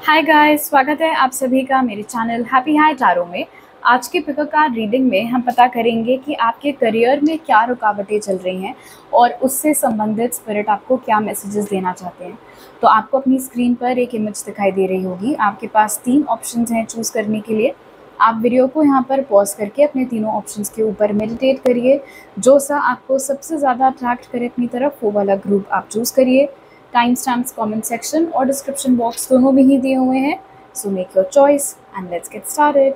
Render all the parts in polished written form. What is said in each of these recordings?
Hi guys, स्वागत है आप सभी का मेरे चैनल हैप्पी हाई टारो में। आज के पिक कार्ड रीडिंग में हम पता करेंगे कि आपके करियर में क्या रुकावटें चल रही हैं और उससे संबंधित स्पिरिट आपको क्या मैसेजेस देना चाहते हैं। तो आपको अपनी स्क्रीन पर एक इमेज दिखाई दे रही होगी। आपके पास 3 ऑप्शंस हैं चूज़ करने के लिए। आप वीडियो को यहाँ पर पॉज करके अपने तीनों ऑप्शंस के ऊपर मेडिटेट करिए। जो सा आपको सबसे ज़्यादा अट्रैक्ट करे अपनी तरफ वो वाला ग्रुप आप चूज़ करिए। टाइम स्टैम्प्स कमेंट सेक्शन और डिस्क्रिप्शन बॉक्स दोनों में ही दिए हुए हैं। So make your choice and let's get started.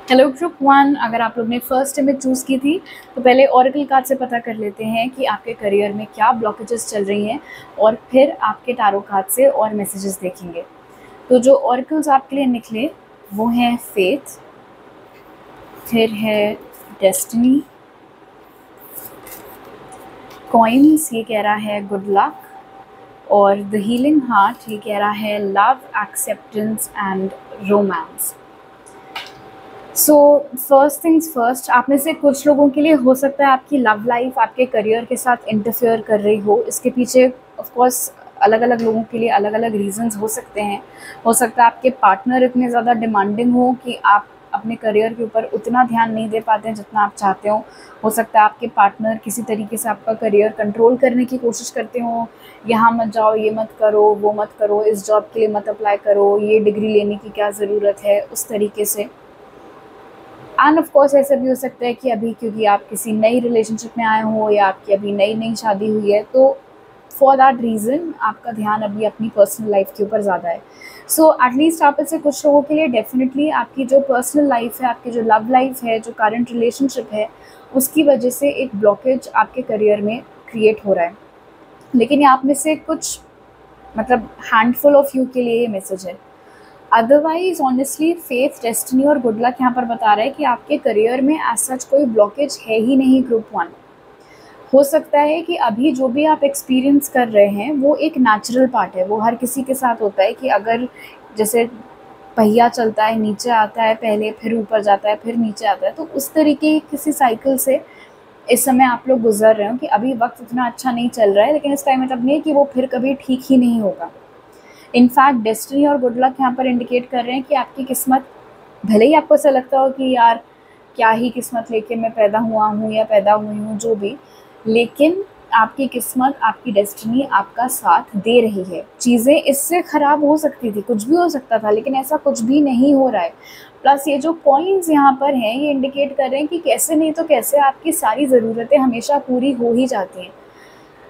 Hello group 1, अगर आप लोग ने फर्स्ट इमेज चूज़ की थी तो पहले ऑरेकल कार्ड से पता कर लेते हैं कि आपके करियर में क्या ब्लॉकेजेस चल रही हैं और फिर आपके टारो कार्ड से और मैसेजेस देखेंगे। तो जो ऑरेकल्स आपके लिए निकले वो हैं फेथ, फिर है डेस्टिनी, कॉइन्स ये कह रहा है गुड लक, और द हीलिंग हार्ट ये कह रहा है love, acceptance and romance. So first things first, आप में से कुछ लोगों के लिए हो सकता है आपकी लव लाइफ आपके करियर के साथ इंटरफेयर कर रही हो। इसके पीछे ऑफ कोर्स अलग अलग लोगों के लिए अलग अलग रीजंस हो सकते हैं। हो सकता है आपके पार्टनर इतने ज़्यादा डिमांडिंग हो कि आप अपने करियर के ऊपर उतना ध्यान नहीं दे पाते हैं जितना आप चाहते हो सकता है आपके पार्टनर किसी तरीके से आपका करियर कंट्रोल करने की कोशिश करते हो। यहाँ मत जाओ, ये मत करो, वो मत करो, इस जॉब के लिए मत अप्लाई करो, ये डिग्री लेने की क्या ज़रूरत है, उस तरीके से। एंड ऑफ कोर्स ऐसा भी हो सकता है कि अभी क्योंकि आप किसी नई रिलेशनशिप में आए हो या आपकी अभी नई नई शादी हुई है तो फॉर दैट रीज़न आपका ध्यान अभी अपनी पर्सनल लाइफ के ऊपर ज़्यादा है। सो एटलीस्ट आप इससे कुछ लोगों के लिए डेफिनेटली आपकी जो पर्सनल लाइफ है, आपकी जो लव लाइफ है, जो करंट रिलेशनशिप है, उसकी वजह से एक ब्लॉकेज आपके करियर में क्रिएट हो रहा है। लेकिन ये आप में से कुछ मतलब हैंडफुल ऑफ यू के लिए ये मैसेज है। अदरवाइज ऑनेस्टली फेथ, डेस्टिनी और गुड लक यहाँ पर बता रहा है कि आपके करियर में एज सच कोई ब्लॉकेज है ही नहीं। ग्रुप 1, हो सकता है कि अभी जो भी आप एक्सपीरियंस कर रहे हैं वो एक नेचुरल पार्ट है। वो हर किसी के साथ होता है कि अगर जैसे पहिया चलता है, नीचे आता है पहले, फिर ऊपर जाता है, फिर नीचे आता है, तो उस तरीके की किसी साइकिल से इस समय आप लोग गुजर रहे हो कि अभी वक्त उतना अच्छा नहीं चल रहा है, लेकिन इस टाइम मतलब नहीं है कि वो फिर कभी ठीक ही नहीं होगा। इनफैक्ट डेस्टिनी और गुड लक यहाँ पर इंडिकेट कर रहे हैं कि आपकी किस्मत, भले ही आपको ऐसा लगता हो कि यार क्या ही किस्मत लेके मैं पैदा हुआ हूँ या पैदा हुई हूँ, जो भी, लेकिन आपकी किस्मत, आपकी डेस्टिनी आपका साथ दे रही है। चीज़ें इससे ख़राब हो सकती थी, कुछ भी हो सकता था, लेकिन ऐसा कुछ भी नहीं हो रहा है। प्लस ये जो पॉइंट्स यहाँ पर हैं ये इंडिकेट कर रहे हैं कि कैसे नहीं तो कैसे आपकी सारी ज़रूरतें हमेशा पूरी हो ही जाती हैं।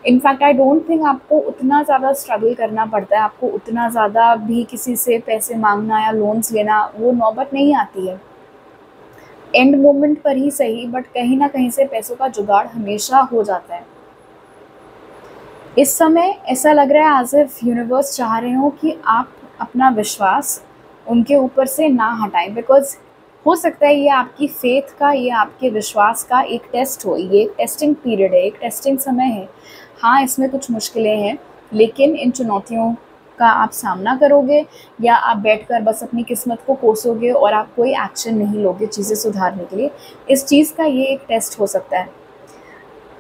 इनफैक्ट आई डोंट थिंक आपको उतना ज़्यादा स्ट्रगल करना पड़ता है, आपको उतना ज़्यादा भी किसी से पैसे मांगना या लोन्स लेना वो नौबत नहीं आती है। एंड मोमेंट पर ही सही, बट कहीं ना कहीं से पैसों का जुगाड़ हमेशा हो जाता है। इस समय ऐसा लग रहा है एज इफ यूनिवर्स चाह रहे हो कि आप अपना विश्वास उनके ऊपर से ना हटाएं, बिकॉज हो सकता है ये आपकी फेथ का, ये आपके विश्वास का एक टेस्ट हो। ये एक टेस्टिंग पीरियड है, एक टेस्टिंग समय है। हाँ, इसमें कुछ मुश्किलें हैं, लेकिन इन चुनौतियों का आप सामना करोगे या आप बैठकर बस अपनी किस्मत को कोसोगे और आप कोई एक्शन नहीं लोगे चीज़ें सुधारने के लिए, इस चीज़ का ये एक टेस्ट हो सकता है।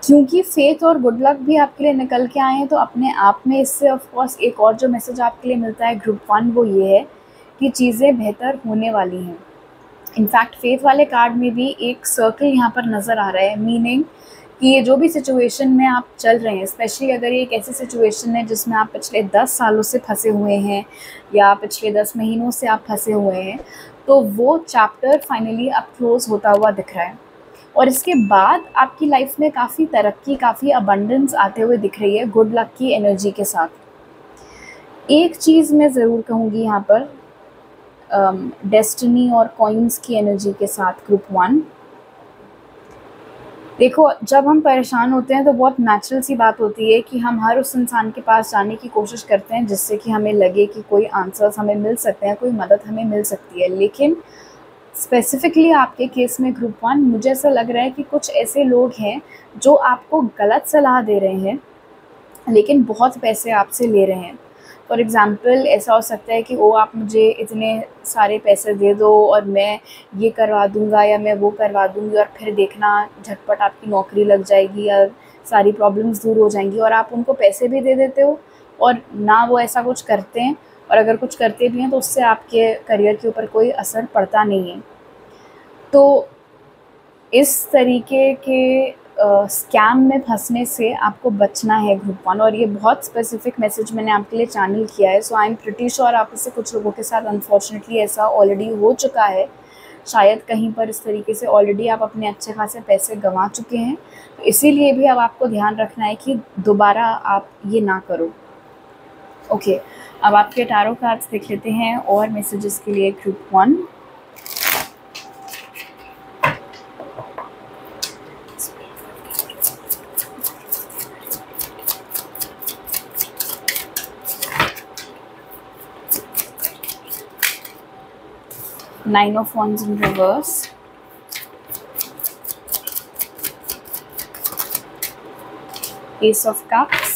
क्योंकि फेथ और गुड लक भी आपके लिए निकल के आए हैं तो अपने आप में इससे ऑफ कोर्स एक और जो मैसेज आपके लिए मिलता है ग्रुप 1 वो ये है कि चीज़ें बेहतर होने वाली हैं। इनफैक्ट फेथ वाले कार्ड में भी एक सर्कल यहाँ पर नज़र आ रहा है, मीनिंग कि ये जो भी सिचुएशन में आप चल रहे हैं, स्पेशली अगर ये एक ऐसी सिचुएशन है जिसमें आप पिछले 10 सालों से फंसे हुए हैं या पिछले 10 महीनों से आप फंसे हुए हैं, तो वो चैप्टर फाइनली अब क्लोज होता हुआ दिख रहा है। और इसके बाद आपकी लाइफ में काफ़ी तरक्की, काफ़ी अबंडेंस आते हुए दिख रही है गुड लक की एनर्जी के साथ। एक चीज़ मैं ज़रूर कहूँगी यहाँ पर, डेस्टिनी और कॉइन्स की एनर्जी के साथ ग्रुप 1, देखो जब हम परेशान होते हैं तो बहुत नेचुरल सी बात होती है कि हम हर उस इंसान के पास जाने की कोशिश करते हैं जिससे कि हमें लगे कि कोई आंसर्स हमें मिल सकते हैं, कोई मदद हमें मिल सकती है। लेकिन स्पेसिफिकली आपके केस में ग्रुप 1, मुझे ऐसा लग रहा है कि कुछ ऐसे लोग हैं जो आपको गलत सलाह दे रहे हैं लेकिन बहुत पैसे आपसे ले रहे हैं। फॉर एग्ज़ाम्पल ऐसा हो सकता है कि ओ आप मुझे इतने सारे पैसे दे दो और मैं ये करवा दूंगा या मैं वो करवा दूंगी और फिर देखना झटपट आपकी नौकरी लग जाएगी या सारी प्रॉब्लम्स दूर हो जाएंगी, और आप उनको पैसे भी दे देते हो और ना वो ऐसा कुछ करते हैं और अगर कुछ करते भी हैं तो उससे आपके करियर के ऊपर कोई असर पड़ता नहीं है। तो इस तरीके के स्कैम में फंसने से आपको बचना है ग्रुप वन, और ये बहुत स्पेसिफिक मैसेज मैंने आपके लिए चैनल किया है। सो आई एम प्रिटी श्योर आप इससे कुछ लोगों के साथ अनफॉर्चुनेटली ऐसा ऑलरेडी हो चुका है, शायद कहीं पर इस तरीके से ऑलरेडी आप अपने अच्छे खासे पैसे गंवा चुके हैं। तो इसीलिए भी अब आपको ध्यान रखना है कि दोबारा आप ये ना करो। ओके, अब आपके टारो कार्ड्स देख लेते हैं और मैसेजेस के लिए group one. Nine of Wands in reverse, Ace of Cups,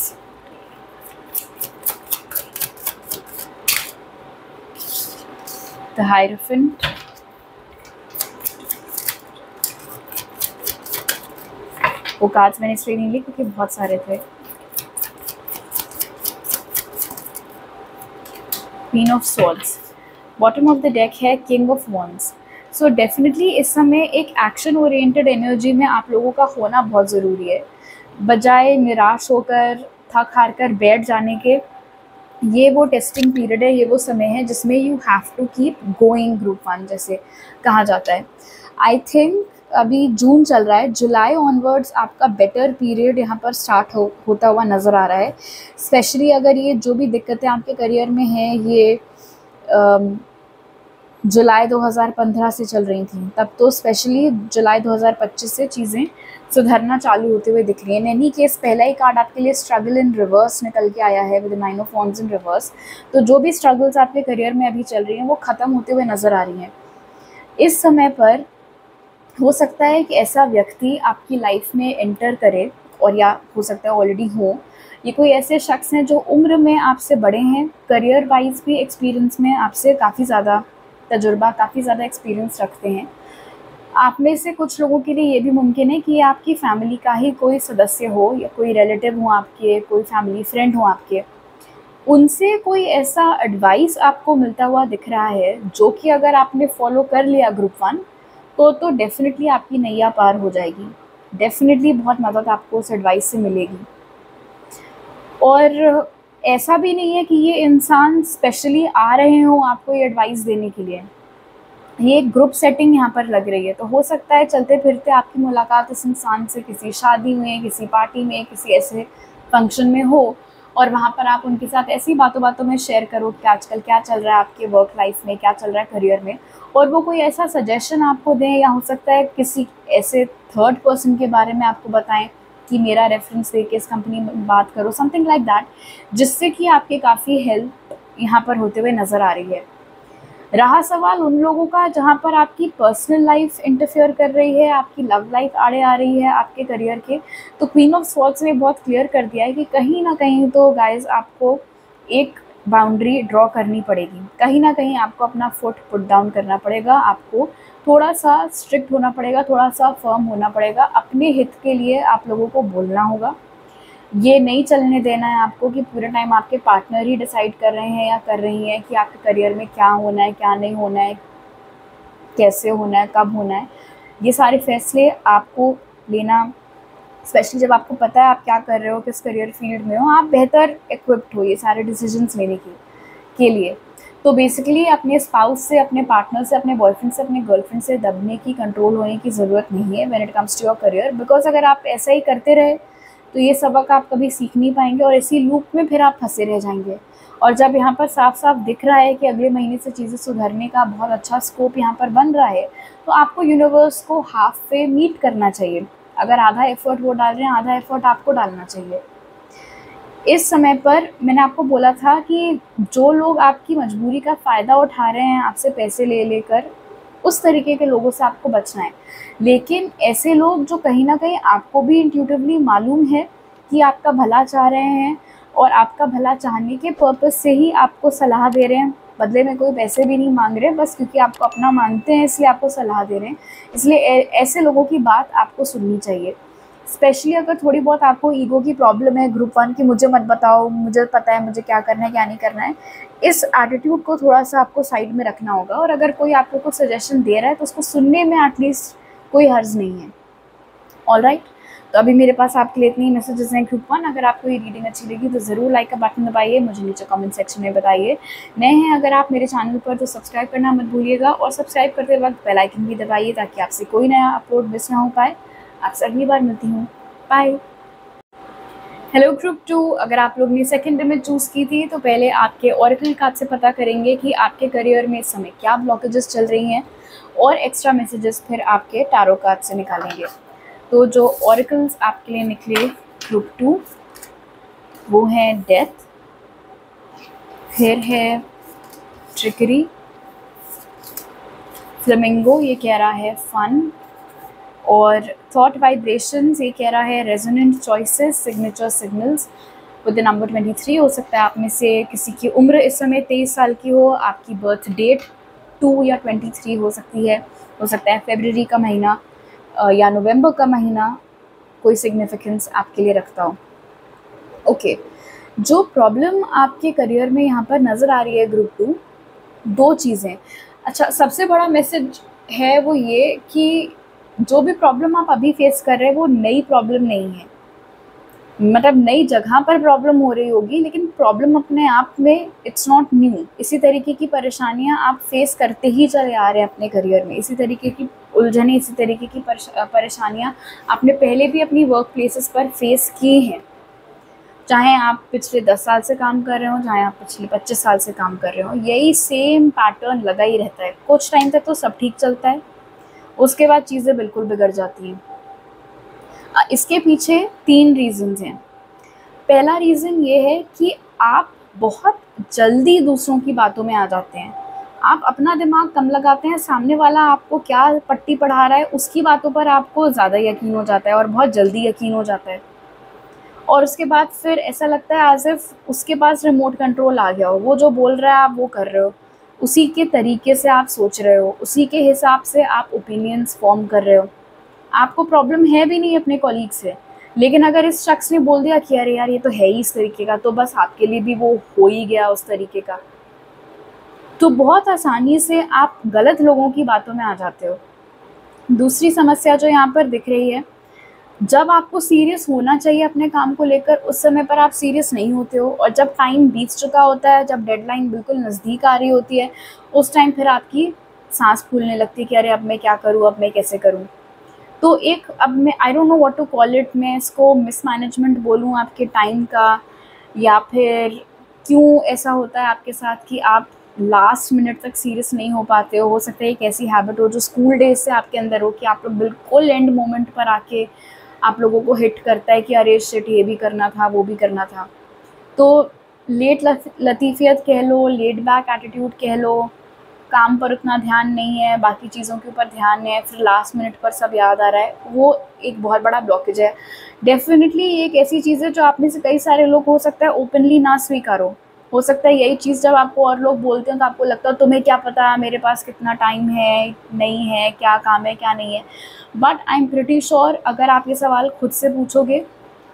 the Hierophant, वो कार्ड्स मैंने इसलिए नहीं लिए क्योंकि बहुत सारे थे, Queen of Swords, bottom of the deck है king of wands. So definitely इस समय एक एक्शन ओरिएंटेड एनर्जी में आप लोगों का होना बहुत ज़रूरी है। बजाय निराश होकर थक हार कर बैठ जाने के, ये वो टेस्टिंग पीरियड है, ये वो समय है जिसमें you have to keep going group one जैसे कहा जाता है। आई थिंक अभी जून चल रहा है, जुलाई ऑनवर्ड्स आपका बेटर पीरियड यहाँ पर स्टार्ट होता हुआ नज़र आ रहा है। स्पेशली अगर ये जो भी दिक्कतें आपके करियर में हैं ये जुलाई 2015 से चल रही थी, तब तो स्पेशली जुलाई 2025 से चीज़ें सुधरना चालू होते हुए दिख रही हैं। इन एनी केस पहला ही कार्ड आपके लिए स्ट्रगल इन रिवर्स निकल के आया है with 9 of wands in reverse. तो जो भी स्ट्रगल्स आपके करियर में अभी चल रही हैं वो ख़त्म होते हुए नज़र आ रही हैं। इस समय पर हो सकता है कि ऐसा व्यक्ति आपकी लाइफ में एंटर करे, और या हो सकता है ऑलरेडी हो। ये कोई ऐसे शख्स हैं जो उम्र में आपसे बड़े हैं, करियर वाइज भी एक्सपीरियंस में आपसे काफ़ी ज़्यादा तजुर्बा, काफ़ी ज़्यादा एक्सपीरियंस रखते हैं। आप में से कुछ लोगों के लिए ये भी मुमकिन है कि आपकी फैमिली का ही कोई सदस्य हो या कोई रिलेटिव हो आपके, कोई फैमिली फ्रेंड हो आपके, उनसे कोई ऐसा एडवाइस आपको मिलता हुआ दिख रहा है जो कि अगर आपने फॉलो कर लिया ग्रुप वन तो डेफिनेटली आपकी नैया पार हो जाएगी। डेफिनेटली बहुत मदद आपको उस एडवाइस से मिलेगी। और ऐसा भी नहीं है कि ये इंसान स्पेशली आ रहे हों आपको ये एडवाइस देने के लिए, ये ग्रुप सेटिंग यहाँ पर लग रही है। तो हो सकता है चलते फिरते आपकी मुलाकात इस इंसान से किसी शादी में, किसी पार्टी में, किसी ऐसे फंक्शन में हो, और वहाँ पर आप उनके साथ ऐसी बातों बातों में शेयर करो कि आजकल क्या चल रहा है आपके वर्क लाइफ में, क्या चल रहा है करियर में, और वो कोई ऐसा सजेशन आपको दें, या हो सकता है किसी ऐसे थर्ड पर्सन के बारे में आपको बताएं कि मेरा रेफरेंस दे के इस कंपनी में बात करो, समथिंग लाइक दैट, जिससे कि आपकी काफ़ी हेल्प यहाँ पर होते हुए नज़र आ रही है। रहा सवाल उन लोगों का जहाँ पर आपकी पर्सनल लाइफ इंटरफेयर कर रही है, आपकी लव लाइफ आड़े आ रही है आपके करियर के, तो क्वीन ऑफ स्वॉर्ड्स ने बहुत क्लियर कर दिया है कि कहीं ना कहीं तो गाइज आपको एक बाउंड्री ड्रॉ करनी पड़ेगी, कहीं ना कहीं आपको अपना फुट पुट डाउन करना पड़ेगा, आपको थोड़ा सा स्ट्रिक्ट होना पड़ेगा, थोड़ा सा फर्म होना पड़ेगा, अपने हित के लिए आप लोगों को बोलना होगा। ये नहीं चलने देना है आपको कि पूरे टाइम आपके पार्टनर ही डिसाइड कर रहे हैं या कर रही हैं कि आपके करियर में क्या होना है, क्या नहीं होना है, कैसे होना है, कब होना है। ये सारे फैसले आपको लेना, स्पेशली जब आपको पता है आप क्या कर रहे हो, किस करियर फील्ड में हो, आप बेहतर इक्विप्ड हो ये सारे डिसीजंस लेने के लिए। तो बेसिकली अपने स्पाउस से, अपने पार्टनर से, अपने बॉयफ्रेंड से, अपने गर्लफ्रेंड से दबने की, कंट्रोल होने की ज़रूरत नहीं है when it comes to your career. Because अगर आप ऐसा ही करते रहे तो ये सबक आप कभी सीख नहीं पाएंगे और इसी लूप में फिर आप फंसे रह जाएंगे। और जब यहाँ पर साफ साफ दिख रहा है कि अगले महीने से चीज़ें सुधरने का बहुत अच्छा स्कोप यहाँ पर बन रहा है, तो आपको यूनिवर्स को हाफ वे मीट करना चाहिए। अगर आधा एफर्ट वो डाल रहे हैं, आधा एफर्ट आपको डालना चाहिए। इस समय पर मैंने आपको बोला था कि जो लोग आपकी मजबूरी का फ़ायदा उठा रहे हैं आपसे पैसे ले लेकर, उस तरीके के लोगों से आपको बचना है। लेकिन ऐसे लोग जो कहीं ना कहीं आपको भी इंट्यूटिवली मालूम है कि आपका भला चाह रहे हैं और आपका भला चाहने के पर्पस से ही आपको सलाह दे रहे हैं, बदले में कोई पैसे भी नहीं मांग रहे, बस क्योंकि आपको अपना मानते हैं इसलिए आपको सलाह दे रहे हैं, इसलिए ऐसे लोगों की बात आपको सुननी चाहिए। स्पेशली अगर थोड़ी बहुत आपको ईगो की प्रॉब्लम है, ग्रुप 1 की, मुझे मत बताओ, मुझे पता है मुझे क्या करना है क्या नहीं करना है, इस एटीट्यूड को थोड़ा सा आपको साइड में रखना होगा। और अगर कोई आपको कुछ सजेशन दे रहा है तो उसको सुनने में एटलीस्ट कोई हर्ज नहीं है। ऑलराइट, तो अभी मेरे पास आपके लिए इतनी मैसेजेस हैं ग्रुप 1। अगर आपको ये रीडिंग अच्छी लगी तो ज़रूर लाइक का बटन दबाइए, मुझे नीचे कमेंट सेक्शन में बताइए। नए हैं अगर आप मेरे चैनल पर तो सब्सक्राइब करना मत भूलिएगा, और सब्सक्राइब करते वक्त बेल आइकन भी दबाइए ताकि आपसे कोई नया अपलोड मिस ना हो पाए। आपसे अगली बार मिलती हूँ, बाय। हेलो ग्रुप 2, अगर आप लोग ने सेकंड में चूज़ की थी तो पहले आपके ऑरेकल कार्ड से पता करेंगे कि आपके करियर में इस समय क्या ब्लॉकेजेस चल रही हैं, और एक्स्ट्रा मैसेजेस फिर आपके टैरो कार्ड से निकालेंगे। तो जो ऑरेकल्स आपके लिए निकले ग्रुप 2 वो है डेथ, फिर है ट्रिकरी, फ्लेमिंगो ये कह रहा है फन, और थॉट वाइब्रेशंस ये कह रहा है resonant choices, signature signals with the number 23। हो सकता है आप में से किसी की उम्र इस समय 23 साल की हो, आपकी बर्थ डेट 2 या 23 हो सकती है। हो सकता है फरवरी का महीना या नवंबर का महीना कोई सिग्निफिकेंस आपके लिए रखता हो। ओके, जो प्रॉब्लम आपके करियर में यहाँ पर नज़र आ रही है ग्रुप 2, दो चीज़ें। अच्छा, सबसे बड़ा मैसेज है वो ये कि जो भी प्रॉब्लम आप अभी फेस कर रहे हैं वो नई प्रॉब्लम नहीं है। मतलब नई जगह पर प्रॉब्लम हो रही होगी, लेकिन प्रॉब्लम अपने आप में इट्स नॉट न्यू। इसी तरीके की परेशानियां आप फेस करते ही चले आ रहे हैं अपने करियर में। इसी तरीके की उलझने, इसी तरीके की परेशानियां आपने पहले भी अपनी वर्क प्लेसेस पर फेस की हैं। चाहे आप पिछले 10 साल से काम कर रहे हो, चाहे आप पिछले 25 साल से काम कर रहे हो, यही सेम पैटर्न लगा ही रहता है। कुछ टाइम तक तो सब ठीक चलता है, उसके बाद चीज़ें बिल्कुल बिगड़ जाती हैं। इसके पीछे 3 रीज़न्स हैं। पहला रीज़न ये है कि आप बहुत जल्दी दूसरों की बातों में आ जाते हैं। आप अपना दिमाग कम लगाते हैं, सामने वाला आपको क्या पट्टी पढ़ा रहा है उसकी बातों पर आपको ज़्यादा यकीन हो जाता है, और बहुत जल्दी यकीन हो जाता है। और उसके बाद फिर ऐसा लगता है एज़ इफ़ उसके पास रिमोट कंट्रोल आ गया हो। वो जो बोल रहा है आप वो कर रहे हो, उसी के तरीके से आप सोच रहे हो, उसी के हिसाब से आप ओपिनियंस फॉर्म कर रहे हो। आपको प्रॉब्लम है भी नहीं अपने कॉलीग से, लेकिन अगर इस शख्स ने बोल दिया कि अरे यार ये तो है ही इस तरीके का, तो बस आपके लिए भी वो हो ही गया उस तरीके का। तो बहुत आसानी से आप गलत लोगों की बातों में आ जाते हो। दूसरी समस्या जो यहाँ पर दिख रही है, जब आपको सीरियस होना चाहिए अपने काम को लेकर, उस समय पर आप सीरियस नहीं होते हो, और जब टाइम बीत चुका होता है, जब डेडलाइन बिल्कुल नज़दीक आ रही होती है, उस टाइम फिर आपकी सांस फूलने लगती है कि अरे अब मैं क्या करूँ, अब मैं कैसे करूँ। तो एक, अब मैं I don't know what to call it, मैं इसको मिसमैनेजमेंट बोलूँ आपके टाइम का, या फिर क्यों ऐसा होता है आपके साथ कि आप लास्ट मिनट तक सीरियस नहीं हो पाते हो। सकता है एक ऐसी हैबिट हो जो स्कूल डेज से आपके अंदर हो कि आप लोग बिल्कुल एंड मोमेंट पर आके आप लोगों को हिट करता है कि अरे शिट, ये भी करना था वो भी करना था। तो लेट लतीफ़ियत कह लो, लेट बैक एटीट्यूड कह लो, काम पर उतना ध्यान नहीं है, बाकी चीज़ों के ऊपर ध्यान है, फिर लास्ट मिनट पर सब याद आ रहा है, वो एक बहुत बड़ा ब्लॉकेज है। डेफिनेटली ये एक ऐसी चीज़ है जो आप में से कई सारे लोग हो सकता है ओपनली ना स्वीकारो। हो सकता है यही चीज़ जब आपको और लोग बोलते हैं तो आपको लगता है तुम्हें क्या पता मेरे पास कितना टाइम है, नहीं है, क्या काम है क्या नहीं है। But I am pretty sure अगर आप ये सवाल खुद से पूछोगे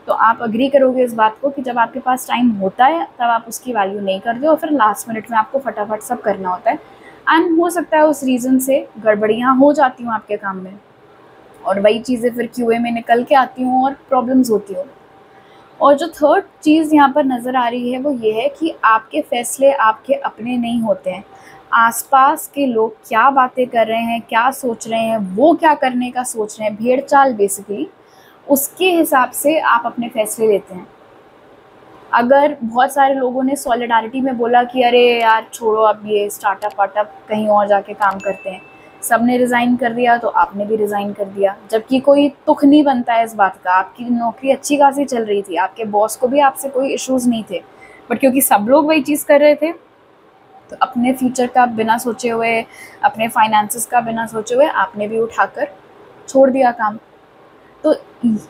तो आप अग्री करोगे इस बात को कि जब आपके पास टाइम होता है तब आप उसकी वैल्यू नहीं करते, और फिर लास्ट मिनट में आपको फटाफट सब करना होता है। एंड हो सकता है उस रीज़न से गड़बड़ियाँ हो जाती हूँ आपके काम में, और वही चीज़ें फिर क्यूए में निकल के आती हूँ और प्रॉब्लम्स होती हो। और जो थर्ड चीज़ यहाँ पर नज़र आ रही है वो ये है कि आपके फ़ैसले आपके अपने नहीं होते हैं। आसपास के लोग क्या बातें कर रहे हैं, क्या सोच रहे हैं, वो क्या करने का सोच रहे हैं, भेड़ चाल बेसिकली, उसके हिसाब से आप अपने फ़ैसले लेते हैं। अगर बहुत सारे लोगों ने सॉलिडारिटी में बोला कि अरे यार छोड़ो अब ये स्टार्टअप वार्टअप, कहीं और जाके काम करते हैं, सब ने रिज़ाइन कर दिया तो आपने भी रिज़ाइन कर दिया, जबकि कोई तुख नहीं बनता है इस बात का। आपकी नौकरी अच्छी खासी चल रही थी, आपके बॉस को भी आपसे कोई इश्यूज़ नहीं थे, बट क्योंकि सब लोग वही चीज़ कर रहे थे तो अपने फ्यूचर का बिना सोचे हुए, अपने फाइनेंसेस का बिना सोचे हुए आपने भी उठाकर छोड़ दिया काम। तो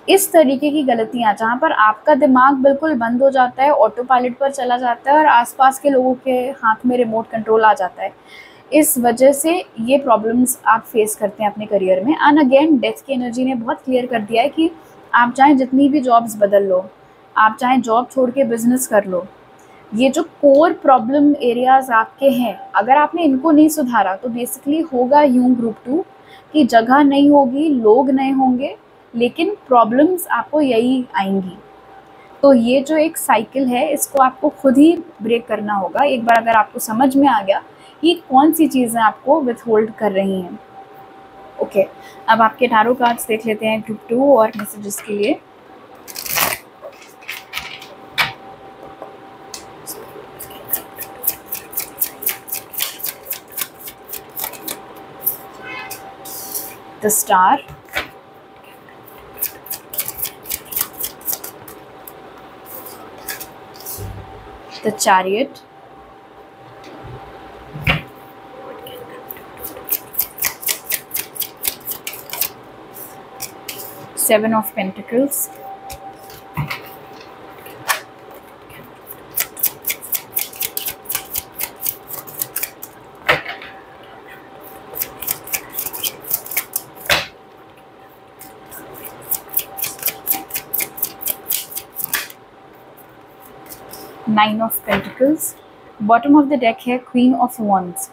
इस तरीके की गलतियाँ जहाँ पर आपका दिमाग बिल्कुल बंद हो जाता है, ऑटो पायलट पर चला जाता है और आसपास के लोगों के हाथ में रिमोट कंट्रोल आ जाता है, इस वजह से ये प्रॉब्लम्स आप फेस करते हैं अपने करियर में। एंड अगेन डेथ की एनर्जी ने बहुत क्लियर कर दिया है कि आप चाहे जितनी भी जॉब्स बदल लो, आप चाहे जॉब छोड़ के बिजनेस कर लो, ये जो कोर प्रॉब्लम एरियाज आपके हैं, अगर आपने इनको नहीं सुधारा तो बेसिकली होगा यूं ग्रुप 2 की जगह नहीं होगी, लोग नहीं होंगे, लेकिन प्रॉब्लम्स आपको यही आएंगी। तो ये जो एक साइकिल है इसको आपको खुद ही ब्रेक करना होगा एक बार अगर आपको समझ में आ गया कि कौन सी चीज़ें आपको विथहोल्ड कर रही हैं। ओके, अब आपके टारो कार्ड्स देख लेते हैं ग्रुप 2 और मैसेजेस के लिए। The star, the chariot, Seven of Pentacles, Nine of Pentacles, bottom of the deck है क्वीन ऑफ वॉन्ड्स।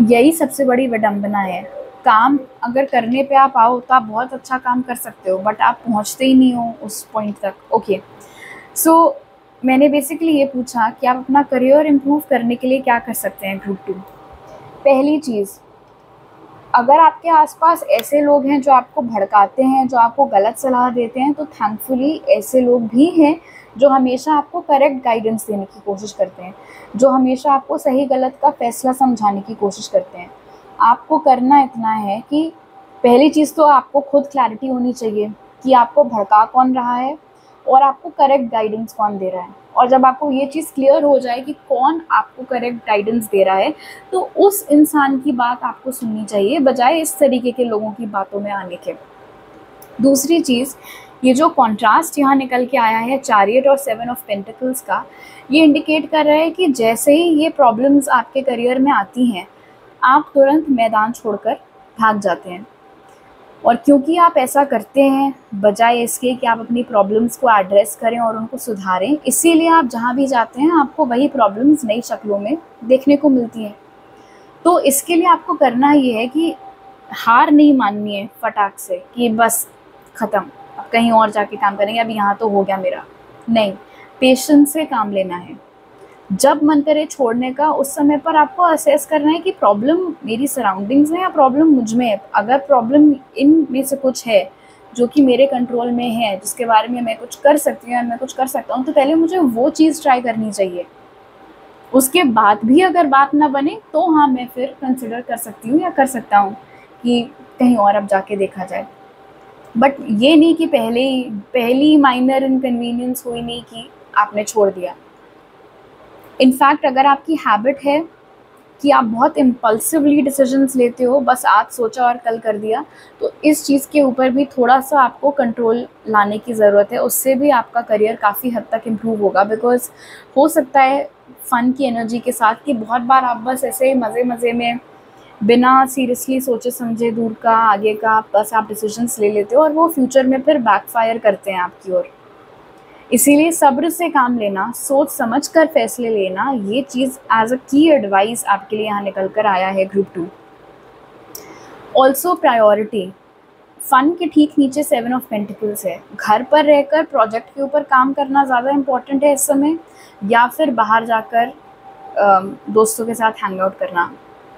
यही सबसे बड़ी विडंबना है। काम अगर करने पे आप आओ तो आप बहुत अच्छा काम कर सकते हो, बट आप पहुंचते ही नहीं हो उस पॉइंट तक। ओके, सो मैंने बेसिकली ये पूछा कि आप अपना करियर इम्प्रूव करने के लिए क्या कर सकते हैं ग्रुप 2। पहली चीज़, अगर आपके आसपास ऐसे लोग हैं जो आपको भड़काते हैं, जो आपको गलत सलाह देते हैं, तो थैंकफुली ऐसे लोग भी हैं जो हमेशा आपको करेक्ट गाइडेंस देने की कोशिश करते हैं, जो हमेशा आपको सही गलत का फैसला समझाने की कोशिश करते हैं। आपको करना इतना है कि पहली चीज़ तो आपको खुद क्लैरिटी होनी चाहिए कि आपको भड़का कौन रहा है और आपको करेक्ट गाइडेंस कौन दे रहा है। और जब आपको ये चीज़ क्लियर हो जाए कि कौन आपको करेक्ट गाइडेंस दे रहा है, तो उस इंसान की बात आपको सुननी चाहिए बजाय इस तरीके के लोगों की बातों में आने के। दूसरी चीज़, ये जो कॉन्ट्रास्ट यहाँ निकल के आया है चैरियट और 7 ऑफ पेंटिकल्स का, ये इंडिकेट कर रहा है कि जैसे ही ये प्रॉब्लम्स आपके करियर में आती हैं, आप तुरंत मैदान छोड़कर भाग जाते हैं। और क्योंकि आप ऐसा करते हैं बजाय इसके कि आप अपनी प्रॉब्लम्स को एड्रेस करें और उनको सुधारें, इसीलिए आप जहाँ भी जाते हैं आपको वही प्रॉब्लम्स नई शक्लों में देखने को मिलती हैं। तो इसके लिए आपको करना ये है कि हार नहीं माननी है फटाक से कि बस ख़त्म, अब कहीं और जाके काम करेंगे, अब यहाँ तो हो गया मेरा। नहीं, पेशेंस से काम लेना है। जब मन करे छोड़ने का, उस समय पर आपको असेस करना है कि प्रॉब्लम मेरी सराउंडिंग्स है या प्रॉब्लम मुझ में है। अगर प्रॉब्लम इन में से कुछ है जो कि मेरे कंट्रोल में है, जिसके बारे में मैं कुछ कर सकती हूँ या मैं कुछ कर सकता हूँ, तो पहले मुझे वो चीज़ ट्राई करनी चाहिए। उसके बाद भी अगर बात ना बने तो हाँ, मैं फिर कंसिडर कर सकती हूँ या कर सकता हूँ कि कहीं और अब जाके देखा जाए। बट ये नहीं कि पहली माइनर इनकन्वीनियंस हुई नहीं कि आपने छोड़ दिया। इनफैक्ट अगर आपकी हैबिट है कि आप बहुत इम्पल्सिवली डिसीजंस लेते हो, बस आज सोचा और कल कर दिया, तो इस चीज़ के ऊपर भी थोड़ा सा आपको कंट्रोल लाने की ज़रूरत है। उससे भी आपका करियर काफ़ी हद तक इम्प्रूव होगा। बिकॉज हो सकता है फ़न की एनर्जी के साथ कि बहुत बार आप बस ऐसे मज़े मज़े में बिना सीरियसली सोचे समझे दूर का आगे का बस आप डिसीजंस ले लेते हो और वो फ्यूचर में फिर बैकफायर करते हैं आपकी ओर। इसीलिए सब्र से काम लेना, सोच समझ कर फैसले लेना, ये चीज़ एज अ की एडवाइस आपके लिए यहाँ निकल कर आया है ग्रुप 2। ऑल्सो प्रायोरिटी, फन के ठीक नीचे 7 ऑफ पेंटिकल्स है। घर पर रहकर प्रोजेक्ट के ऊपर काम करना ज़्यादा इम्पोर्टेंट है इस समय, या फिर बाहर जाकर दोस्तों के साथ हैंग आउट करना।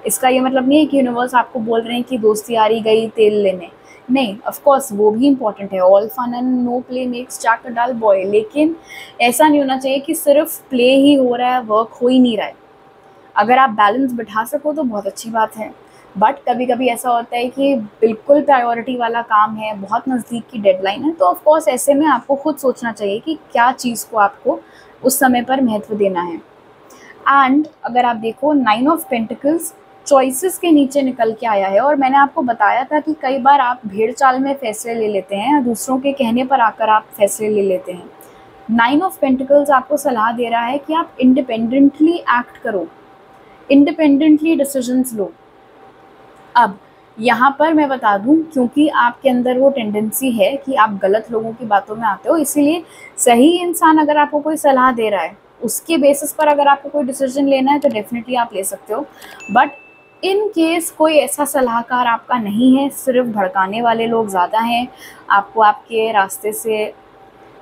इसका ये मतलब नहीं है कि यूनिवर्स आपको बोल रहे हैं कि दोस्ती यारी गई तेल लेने, नहीं, ऑफ कोर्स वो भी इम्पॉर्टेंट है। All fun and no play makes Jack a dull boy, लेकिन ऐसा नहीं होना चाहिए कि सिर्फ प्ले ही हो रहा है, वर्क हो ही नहीं रहा है। अगर आप बैलेंस बिठा सको तो बहुत अच्छी बात है, बट कभी कभी ऐसा होता है कि बिल्कुल प्रायोरिटी वाला काम है, बहुत नज़दीक की डेडलाइन है, तो ऑफ कोर्स ऐसे में आपको खुद सोचना चाहिए कि क्या चीज़ को आपको उस समय पर महत्व देना है। एंड अगर आप देखो 9 ऑफ पेंटिकल्स चॉइसेस के नीचे निकल के आया है, और मैंने आपको बताया था कि कई बार आप भेड़ चाल में फैसले ले लेते हैं या दूसरों के कहने पर आकर आप फैसले ले लेते हैं। 9 ऑफ पेंटिकल्स आपको सलाह दे रहा है कि आप इंडिपेंडेंटली एक्ट करो, इंडिपेंडेंटली डिसीजंस लो। अब यहाँ पर मैं बता दूँ, क्योंकि आपके अंदर वो टेंडेंसी है कि आप गलत लोगों की बातों में आते हो, इसीलिए सही इंसान अगर आपको कोई सलाह दे रहा है, उसके बेसिस पर अगर आपको कोई डिसीजन लेना है तो डेफिनेटली आप ले सकते हो। बट इन केस कोई ऐसा सलाहकार आपका नहीं है, सिर्फ भड़काने वाले लोग ज़्यादा हैं, आपको आपके रास्ते से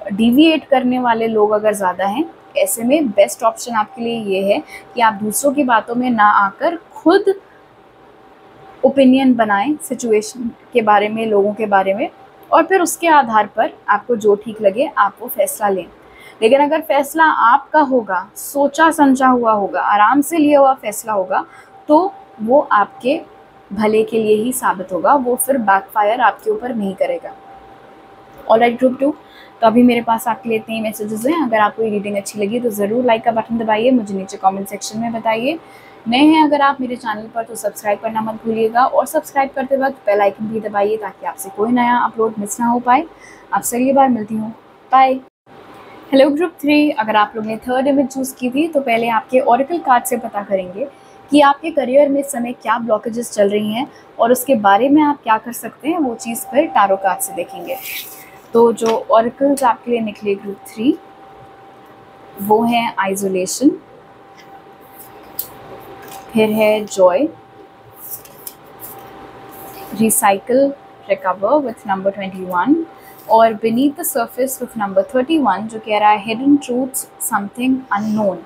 डिविएट करने वाले लोग अगर ज़्यादा हैं, ऐसे में बेस्ट ऑप्शन आपके लिए ये है कि आप दूसरों की बातों में ना आकर खुद ओपिनियन बनाएं सिचुएशन के बारे में, लोगों के बारे में, और फिर उसके आधार पर आपको जो ठीक लगे आप वो फैसला लें। लेकिन अगर फैसला आपका होगा, सोचा समझा हुआ होगा, आराम से लिया हुआ फैसला होगा, तो वो आपके भले के लिए ही साबित होगा, वो फिर बैकफायर आपके ऊपर नहीं करेगा। ऑलराइट ग्रुप 2, तो अभी मेरे पास आपके लिए इतने ही मैसेजेस हैं। अगर आपको ये रीडिंग अच्छी लगी तो ज़रूर लाइक का बटन दबाइए, मुझे नीचे कमेंट सेक्शन में बताइए। नए हैं अगर आप मेरे चैनल पर तो सब्सक्राइब करना मत भूलिएगा, और सब्सक्राइब करते वक्त बेल आइकन भी दबाइए ताकि आपसे कोई नया अपलोड मिस ना हो पाए। आपसे अगली बार मिलती हूँ, बाय। हेलो ग्रुप 3, अगर आप लोग ने थर्ड इमेज चूज़ की थी तो पहले आपके ऑरेकल कार्ड से पता करेंगे कि आपके करियर में इस समय क्या ब्लॉकेजेस चल रही हैं और उसके बारे में आप क्या कर सकते हैं, वो चीज़ फिर टैरो कार्ड से देखेंगे। तो जो ऑरेकल्स आपके लिए निकले ग्रुप 3 वो हैं आइसोलेशन, फिर है Joy, recycle recover with number 21, और beneath the surface with number 31 जो कह रहा है हिडन ट्रूथ्स समथिंग अननोन।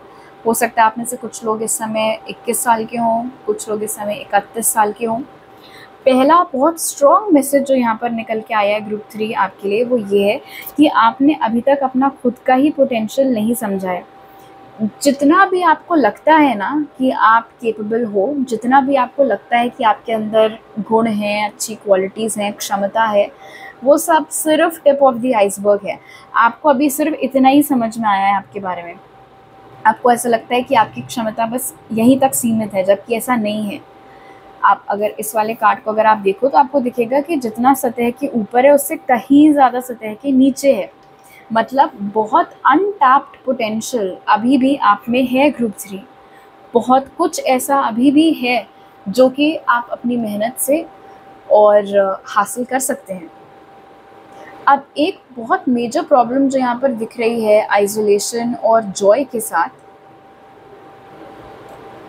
हो सकता है आप में से कुछ लोग इस समय 21 साल के हों, कुछ लोग इस समय 31 साल के हों। पहला बहुत स्ट्रॉन्ग मैसेज जो यहाँ पर निकल के आया है ग्रुप 3 आपके लिए वो ये है कि आपने अभी तक अपना खुद का ही पोटेंशियल नहीं समझा है। जितना भी आपको लगता है ना कि आप केपेबल हो, जितना भी आपको लगता है कि आपके अंदर गुण हैं, अच्छी क्वालिटीज़ हैं, क्षमता है, वो सब सिर्फ टिप ऑफ द आइसबर्ग है। आपको अभी सिर्फ इतना ही समझ में आया है आपके बारे में। आपको ऐसा लगता है कि आपकी क्षमता बस यहीं तक सीमित है, जबकि ऐसा नहीं है। आप अगर इस वाले कार्ड को अगर आप देखो तो आपको दिखेगा कि जितना सतह के ऊपर है उससे कहीं ज़्यादा सतह के नीचे है। मतलब बहुत अनटैप्ड पोटेंशियल अभी भी आप में है ग्रुप 3। बहुत कुछ ऐसा अभी भी है जो कि आप अपनी मेहनत से और हासिल कर सकते हैं। अब एक बहुत मेजर प्रॉब्लम जो यहाँ पर दिख रही है आइसोलेशन और जॉय के साथ,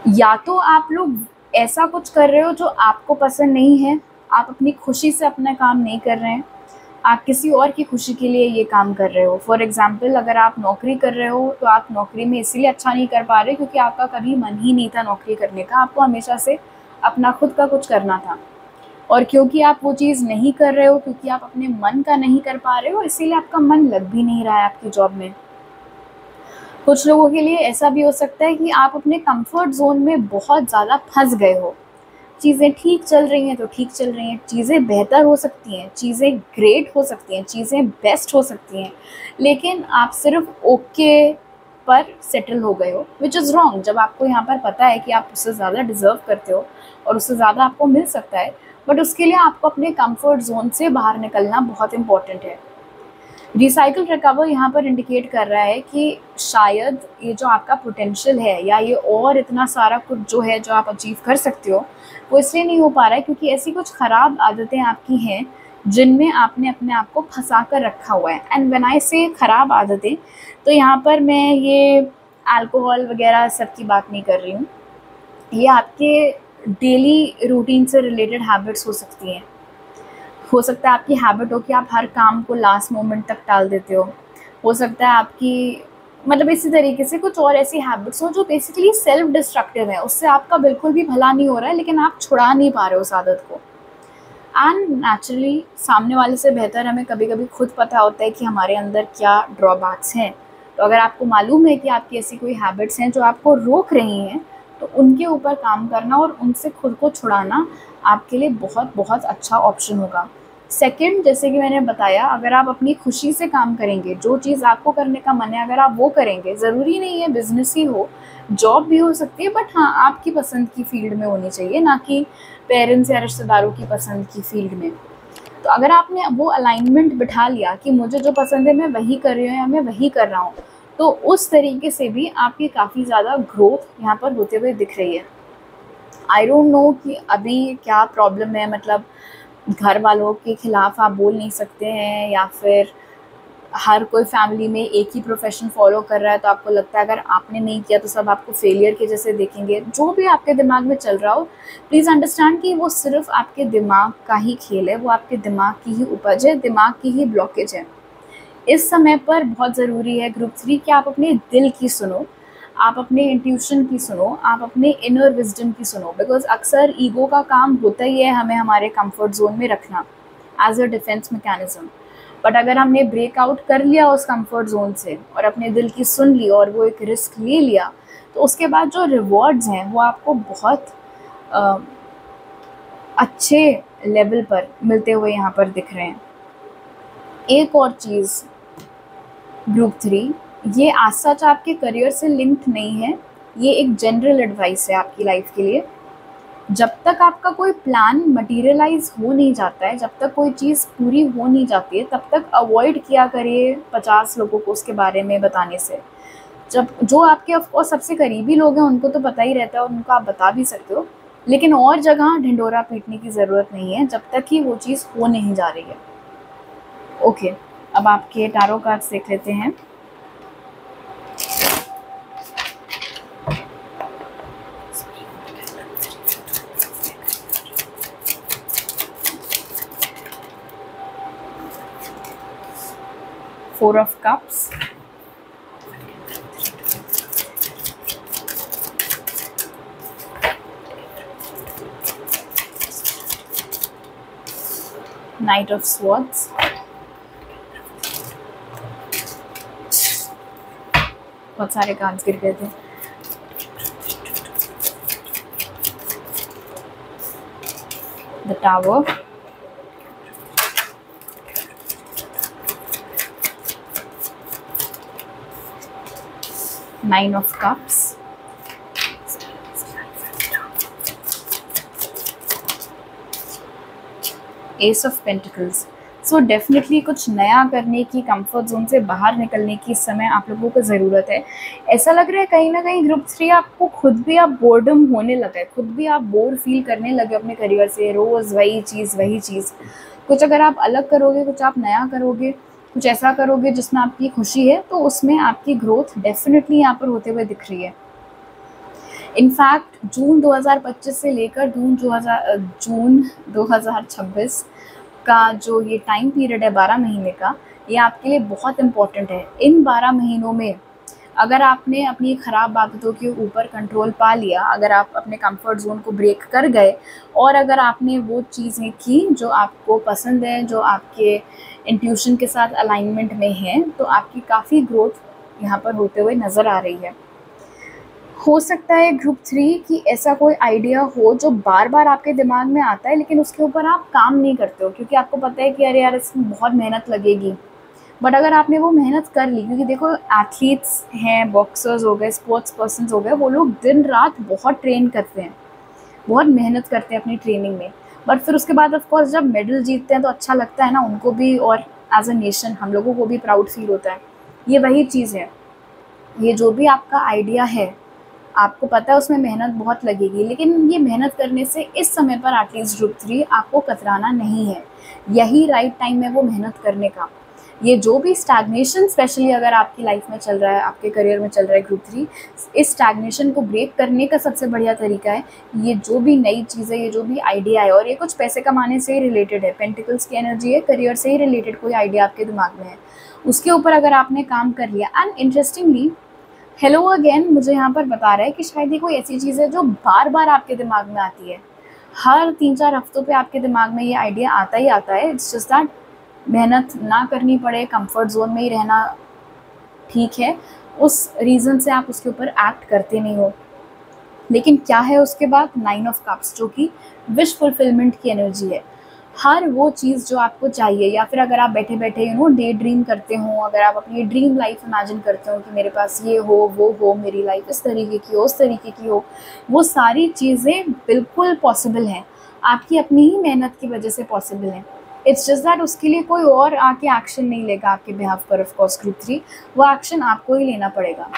या तो आप लोग ऐसा कुछ कर रहे हो जो आपको पसंद नहीं है, आप अपनी खुशी से अपना काम नहीं कर रहे हैं, आप किसी और की खुशी के लिए ये काम कर रहे हो। फॉर एग्ज़ाम्पल अगर आप नौकरी कर रहे हो तो आप नौकरी में इसीलिए अच्छा नहीं कर पा रहे क्योंकि आपका कभी मन ही नहीं था नौकरी करने का, आपको हमेशा से अपना खुद का कुछ करना था, और क्योंकि आप वो चीज़ नहीं कर रहे हो, क्योंकि आप अपने मन का नहीं कर पा रहे हो, इसीलिए आपका मन लग भी नहीं रहा है आपकी जॉब में। कुछ लोगों के लिए ऐसा भी हो सकता है कि आप अपने कंफर्ट जोन में बहुत ज़्यादा फंस गए हो। चीज़ें ठीक चल रही हैं तो ठीक चल रही हैं, चीज़ें बेहतर हो सकती हैं, चीज़ें ग्रेट हो सकती हैं, चीज़ें बेस्ट हो सकती हैं, लेकिन आप सिर्फ ओके पर सेटल हो गए हो, विच इज़ रॉन्ग। जब आपको यहाँ पर पता है कि आप उससे ज़्यादा डिज़र्व करते हो और उससे ज़्यादा आपको मिल सकता है, बट उसके लिए आपको अपने कंफर्ट जोन से बाहर निकलना बहुत इम्पॉर्टेंट है। रिसाइकल रिकवर यहाँ पर इंडिकेट कर रहा है कि शायद ये जो आपका पोटेंशियल है या ये और इतना सारा कुछ जो है जो आप अचीव कर सकते हो, वो इसलिए नहीं हो पा रहा है क्योंकि ऐसी कुछ ख़राब आदतें आपकी हैं जिनमें आपने अपने आप को फंसा कर रखा हुआ है। एंड व्हेन आई से ख़राब आदतें, तो यहाँ पर मैं ये अल्कोहल वगैरह सब की बात नहीं कर रही हूँ। ये आपके डेली रूटीन से रिलेटेड हैबिट्स हो सकती हैं। हो सकता है आपकी हैबिट हो कि आप हर काम को लास्ट मोमेंट तक टाल देते हो सकता है आपकी मतलब इसी तरीके से कुछ और ऐसी हैबिट्स हो जो बेसिकली सेल्फ डिस्ट्रक्टिव है, उससे आपका बिल्कुल भी भला नहीं हो रहा है, लेकिन आप छुड़ा नहीं पा रहे हो उस आदत को। एंड नेचुरली सामने वाले से बेहतर हमें कभी कभी खुद पता होता है कि हमारे अंदर क्या ड्रॉबैक्स हैं। तो अगर आपको मालूम है कि आपकी ऐसी कोई हैबिट्स हैं जो आपको रोक रही हैं, तो उनके ऊपर काम करना और उनसे खुद को छुड़ाना आपके लिए बहुत बहुत अच्छा ऑप्शन होगा। सेकंड, जैसे कि मैंने बताया, अगर आप अपनी खुशी से काम करेंगे, जो चीज़ आपको करने का मन है अगर आप वो करेंगे, ज़रूरी नहीं है बिज़नेस ही हो, जॉब भी हो सकती है, बट हाँ आपकी पसंद की फील्ड में होनी चाहिए, ना कि पेरेंट्स या रिश्तेदारों की पसंद की फील्ड में। तो अगर आपने वो अलाइनमेंट बिठा लिया कि मुझे जो पसंद है मैं वही कर रही हूँ या मैं वही कर रहा हूँ, तो उस तरीके से भी आपकी काफ़ी ज़्यादा ग्रोथ यहाँ पर होते हुए दिख रही है। आई डोंट नो कि अभी क्या प्रॉब्लम है, मतलब घर वालों के खिलाफ आप बोल नहीं सकते हैं, या फिर हर कोई फैमिली में एक ही प्रोफेशन फॉलो कर रहा है, तो आपको लगता है अगर आपने नहीं किया तो सब आपको फेलियर के जैसे देखेंगे। जो भी आपके दिमाग में चल रहा हो, प्लीज़ अंडरस्टैंड कि वो सिर्फ आपके दिमाग का ही खेल है, वो आपके दिमाग की ही उपज है, दिमाग की ही ब्लॉकेज है। इस समय पर बहुत ज़रूरी है ग्रुप 3 कि आप अपने दिल की सुनो, आप अपने इंट्यूशन की सुनो, आप अपने इनर विजडम की सुनो। बिकॉज अक्सर ईगो का काम होता ही है हमें हमारे कंफर्ट जोन में रखना as a defence mechanism. But अगर हमने ब्रेकआउट कर लिया उस कंफर्ट जोन से और अपने दिल की सुन ली और वो एक रिस्क ले लिया, तो उसके बाद जो रिवॉर्ड्स हैं वो आपको बहुत अ, अच्छे लेवल पर मिलते हुए यहाँ पर दिख रहे हैं। एक और चीज़, ग्रुप 3 ये आज सच आपके करियर से लिंक्ड नहीं है, ये एक जनरल एडवाइस है आपकी लाइफ के लिए। जब तक आपका कोई प्लान मटेरियलाइज हो नहीं जाता है, जब तक कोई चीज़ पूरी हो नहीं जाती है, तब तक अवॉइड किया करिए 50 लोगों को उसके बारे में बताने से। जब जो आपके ऑफकोर्स सबसे करीबी लोग हैं उनको तो पता ही रहता है और उनको आप बता भी सकते हो, लेकिन और जगह ढिंडोरा पीटने की ज़रूरत नहीं है जब तक कि वो चीज़ हो नहीं जा रही है। ओके, अब आपके टारो कार्ड्स देख लेते हैं। Four of Cups, Knight of Swords, बहुत सारे कार्ड्स गिर गए थे। The Tower, Nine of Cups, Ace of Pentacles। So definitely कुछ नया करने की, कंफर्ट जोन से बाहर निकलने की इस समय आप लोगों को ज़रूरत है। ऐसा लग रहा है कहीं ना कहीं ग्रुप 3 आपको खुद भी आप बोर्डम होने लगा है, खुद भी आप बोर फील करने लगे अपने करियर से। रोज़ वही चीज़। कुछ अगर आप अलग करोगे, कुछ आप नया करोगे, कुछ ऐसा करोगे जिसमें आपकी खुशी है, तो उसमें आपकी ग्रोथ डेफिनेटली यहाँ पर होते हुए दिख रही है। इनफैक्ट जून 2025 से लेकर जून 2026 का जो ये टाइम पीरियड है 12 महीने का, ये आपके लिए बहुत इम्पॉर्टेंट है। इन 12 महीनों में अगर आपने अपनी ख़राब आदतों के ऊपर कंट्रोल पा लिया, अगर आप अपने कंफर्ट जोन को ब्रेक कर गए और अगर आपने वो चीज़ें की जो आपको पसंद है, जो आपके इंट्यूशन के साथ अलाइनमेंट में है, तो आपकी काफ़ी ग्रोथ यहाँ पर होते हुए नज़र आ रही है। हो सकता है ग्रुप 3 की ऐसा कोई आइडिया हो जो बार बार आपके दिमाग में आता है, लेकिन उसके ऊपर आप काम नहीं करते हो क्योंकि आपको पता है कि अरे यार इसमें बहुत मेहनत लगेगी। बट अगर आपने वो मेहनत कर ली, क्योंकि देखो एथलीट्स हैं, बॉक्सर्स हो गए, स्पोर्ट्स पर्सनस हो गए, वो लोग दिन रात बहुत ट्रेन करते हैं, बहुत मेहनत करते हैं अपनी ट्रेनिंग में। बट फिर उसके बाद ऑफकोर्स जब मेडल जीतते हैं तो अच्छा लगता है ना उनको भी, और एज अ नेशन हम लोगों को भी प्राउड फील होता है। ये वही चीज़ है, ये जो भी आपका आइडिया है आपको पता है उसमें मेहनत बहुत लगेगी, लेकिन ये मेहनत करने से इस समय पर एटलीस्ट ग्रुप 3 आपको कतराना नहीं है। यही राइट टाइम है वो मेहनत करने का। ये जो भी स्टैग्नेशन स्पेशली अगर आपकी लाइफ में चल रहा है, आपके करियर में चल रहा है ग्रुप 3, इस स्टैग्नेशन को ब्रेक करने का सबसे बढ़िया तरीका है ये जो भी नई चीज़ है, ये जो भी आइडिया है, और ये कुछ पैसे कमाने से ही रिलेटेड है, पेंटिकल्स की एनर्जी है, करियर से ही रिलेटेड कोई आइडिया आपके दिमाग में है, उसके ऊपर अगर आपने काम कर लिया। एंड इंटरेस्टिंगली हेलो अगेन मुझे यहाँ पर बता रहा है कि शायद ये कोई ऐसी चीज़ है जो बार बार आपके दिमाग में आती है, हर 3-4 हफ्तों पे आपके दिमाग में ये आइडिया आता ही आता है। इट्स जस्ट दैट मेहनत ना करनी पड़े, कंफर्ट जोन में ही रहना ठीक है, उस रीज़न से आप उसके ऊपर एक्ट करते नहीं हो। लेकिन क्या है उसके बाद? 9 ऑफ कप्स, जो कि विश फुलफिलमेंट की एनर्जी है। हर वो चीज़ जो आपको चाहिए, या फिर अगर आप बैठे बैठे डे ड्रीम करते हो, अगर आप अपनी ड्रीम लाइफ इमेजिन करते हो कि मेरे पास ये हो, वो हो, मेरी लाइफ इस तरीके की हो, उस तरीके की हो, वो सारी चीज़ें बिल्कुल पॉसिबल हैं, आपकी अपनी ही मेहनत की वजह से पॉसिबल हैं। इट्स जस्ट दैट उसके लिए कोई और आके एक्शन नहीं लेगा आपके बिहाफ पर। ऑफकोर्स ग्रुप 3 वो एक्शन आपको ही लेना पड़ेगा।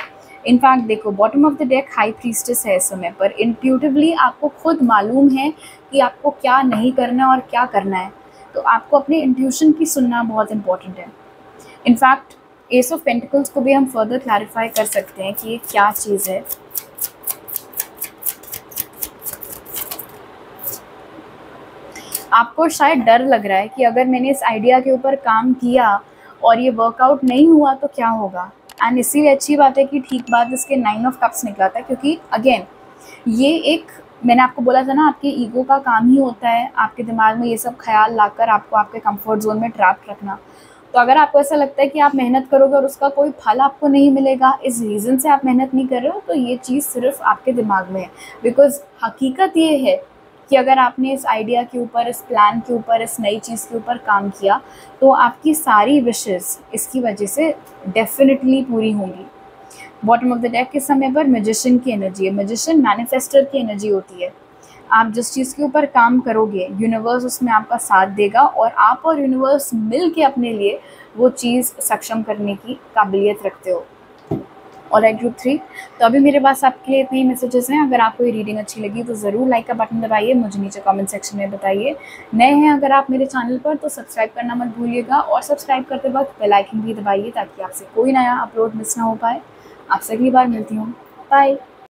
इनफैक्ट देखो, bottom of the deck high priestess है इस समय पर। इंट्यूटिवली आपको खुद मालूम है कि आपको क्या नहीं करना और क्या करना है, तो आपको अपने इंट्यूशन की सुनना बहुत इंपॉर्टेंट है। इनफैक्ट एस ऑफ पेंटिकल्स को भी हम फर्दर क्लैरिफाई कर सकते हैं कि ये क्या चीज़ है। आपको शायद डर लग रहा है कि अगर मैंने इस आइडिया के ऊपर काम किया और ये वर्कआउट नहीं हुआ तो क्या होगा। एंड इसीलिए अच्छी बात है कि ठीक बात इसके 9 ऑफ कप्स निकला था, क्योंकि अगेन ये एक, मैंने आपको बोला था ना, आपके ईगो का काम ही होता है आपके दिमाग में ये सब ख्याल लाकर आपको आपके कंफर्ट जोन में ट्रैप रखना। तो अगर आपको ऐसा लगता है कि आप मेहनत करोगे और उसका कोई फल आपको नहीं मिलेगा, इस रीज़न से आप मेहनत नहीं कर रहे हो, तो ये चीज़ सिर्फ आपके दिमाग में है। बिकॉज हकीकत ये है कि अगर आपने इस आइडिया के ऊपर, इस प्लान के ऊपर, इस नई चीज़ के ऊपर काम किया, तो आपकी सारी विशेस इसकी वजह से डेफिनेटली पूरी होंगी। बॉटम ऑफ द डेक के समय पर मैजिशियन की एनर्जी है। मैजिशियन मैनिफेस्टर की एनर्जी होती है। आप जिस चीज़ के ऊपर काम करोगे, यूनिवर्स उसमें आपका साथ देगा और आप और यूनिवर्स मिल के अपने लिए वो चीज़ सक्षम करने की काबिलियत रखते हो। ऑलराइट ग्रुप 3, तो अभी मेरे पास आपके लिए इतने ही मैसेजेस हैं। अगर आपको ये रीडिंग अच्छी लगी तो ज़रूर लाइक का बटन दबाइए, मुझे नीचे कमेंट सेक्शन में बताइए। नए हैं अगर आप मेरे चैनल पर तो सब्सक्राइब करना मत भूलिएगा, और सब्सक्राइब करते वक्त बेल आइकन भी दबाइए ताकि आपसे कोई नया अपलोड मिस ना हो पाए। आपसे अगली बार मिलती हूँ। बाय।